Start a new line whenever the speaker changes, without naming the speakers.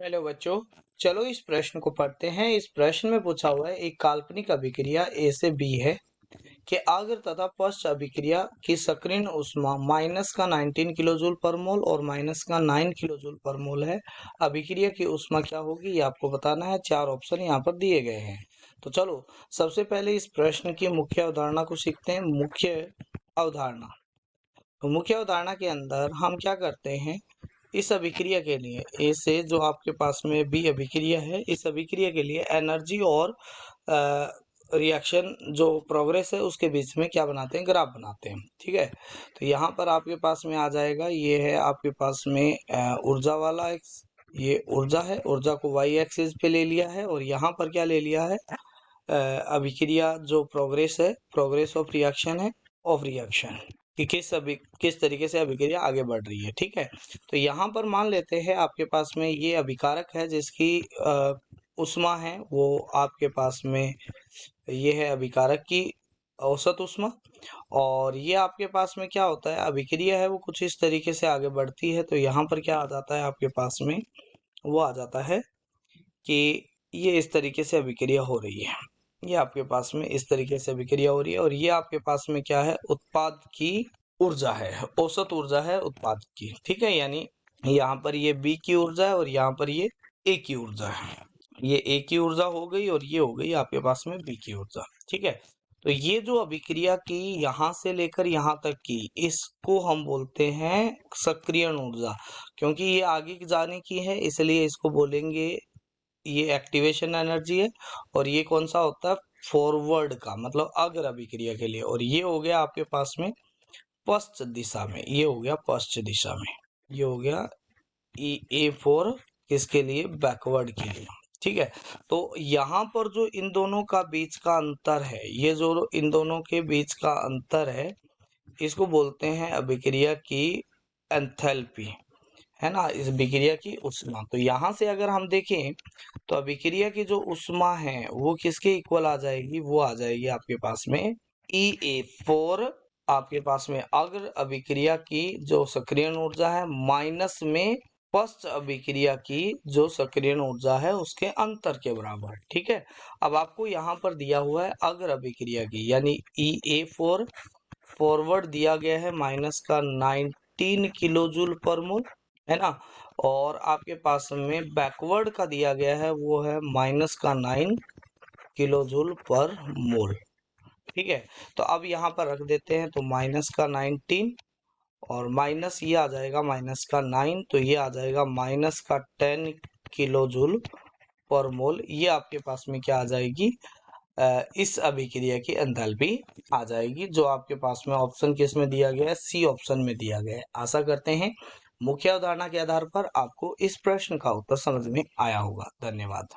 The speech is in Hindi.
हेलो बच्चों, चलो इस प्रश्न को पढ़ते हैं। इस प्रश्न में पूछा हुआ है एक काल्पनिक अभिक्रिया ए से बी है कि अग्र तथा पश्च अभिक्रिया की सक्रिय ऊष्मा माइनस का 19 किलो जूल पर मोल और माइनस का 9 किलो जूल पर मोल है। अभिक्रिया की ऊष्मा क्या होगी ये आपको बताना है। 4 ऑप्शन यहाँ पर दिए गए हैं। तो चलो सबसे पहले इस प्रश्न की मुख्य अवधारणा को सीखते हैं। मुख्य अवधारणा, तो मुख्य अवधारणा के अंदर हम क्या करते हैं, इस अभिक्रिया के लिए ए से जो आपके पास में बी अभिक्रिया है, इस अभिक्रिया के लिए एनर्जी और रिएक्शन जो प्रोग्रेस है उसके बीच में क्या बनाते हैं, ग्राफ बनाते हैं। ठीक है, तो यहाँ पर आपके पास में आ जाएगा, ये है आपके पास में ऊर्जा वाला एक्स, ये ऊर्जा है, ऊर्जा को वाई एक्सिस पे ले लिया है और यहाँ पर क्या ले लिया है, अभिक्रिया जो प्रोग्रेस है, प्रोग्रेस ऑफ रिएक्शन है, ऑफ रिएक्शन कि किस तरीके से अभिक्रिया आगे बढ़ रही है। ठीक है, तो यहाँ पर मान लेते हैं आपके पास में ये अभिकारक है जिसकी ऊष्मा है वो आपके पास में ये है अभिकारक की औसत ऊष्मा। और ये आपके पास में क्या होता है, अभिक्रिया है वो कुछ इस तरीके से आगे बढ़ती है। तो यहाँ पर क्या आ जाता है आपके पास में, वो आ जाता है कि ये इस तरीके से अभिक्रिया हो रही है, ये आपके पास में इस तरीके से अभिक्रिया हो रही है। और ये आपके पास में क्या है, उत्पाद की ऊर्जा है, औसत ऊर्जा है उत्पाद की। ठीक है, यानी यहाँ पर ये बी की ऊर्जा है और यहाँ पर ये ए की ऊर्जा है। ये ए की ऊर्जा हो गई और ये हो गई आपके पास में बी की ऊर्जा। ठीक है, तो ये जो अभिक्रिया की यहाँ से लेकर यहाँ तक की, इसको हम बोलते हैं सक्रियण ऊर्जा। क्योंकि ये आगे जाने की है इसलिए इसको बोलेंगे, ये एक्टिवेशन एनर्जी है। और ये कौन सा होता है, फॉरवर्ड का, मतलब अग्र अभिक्रिया के लिए। और ये हो गया आपके पास में पश्चिम दिशा में, ये हो गया पश्चिम दिशा में, ये हो गया ई ए फोर किसके लिए, बैकवर्ड के लिए। ठीक है, तो यहाँ पर जो इन दोनों का बीच का अंतर है, ये जो इन दोनों के बीच का अंतर है, इसको बोलते हैं अभिक्रिया की एंथैल्पी, है ना, इस अभिक्रिया की ऊष्मा। तो यहाँ से अगर हम देखें तो अभिक्रिया की जो ऊष्मा है वो किसके इक्वल आ जाएगी, वो आ जाएगी आपके पास में E A4, आपके पास में अग्र अभिक्रिया की जो सक्रिय ऊर्जा है माइनस में पश्च अभिक्रिया की जो सक्रिय ऊर्जा है उसके अंतर के बराबर। ठीक है, अब आपको यहाँ पर दिया हुआ है अग्र अभिक्रिया की, यानी E A4 फॉरवर्ड दिया गया है माइनस का 19 किलो जूल पर मोल, है ना। और आपके पास में बैकवर्ड का दिया गया है वो है माइनस का 9 किलो जूल पर मोल। ठीक है, तो अब यहाँ पर रख देते हैं, तो माइनस का 19 और माइनस ये आ जाएगा माइनस का 9, तो ये आ जाएगा माइनस का 10 किलो जूल पर मोल। ये आपके पास में क्या आ जाएगी, इस अभिक्रिया की एंथैल्पी आ जाएगी, जो आपके पास में ऑप्शन किस में दिया गया है, सी ऑप्शन में दिया गया है। आशा करते हैं मुख्य अवधारणा के आधार पर आपको इस प्रश्न का उत्तर समझ में आया होगा। धन्यवाद।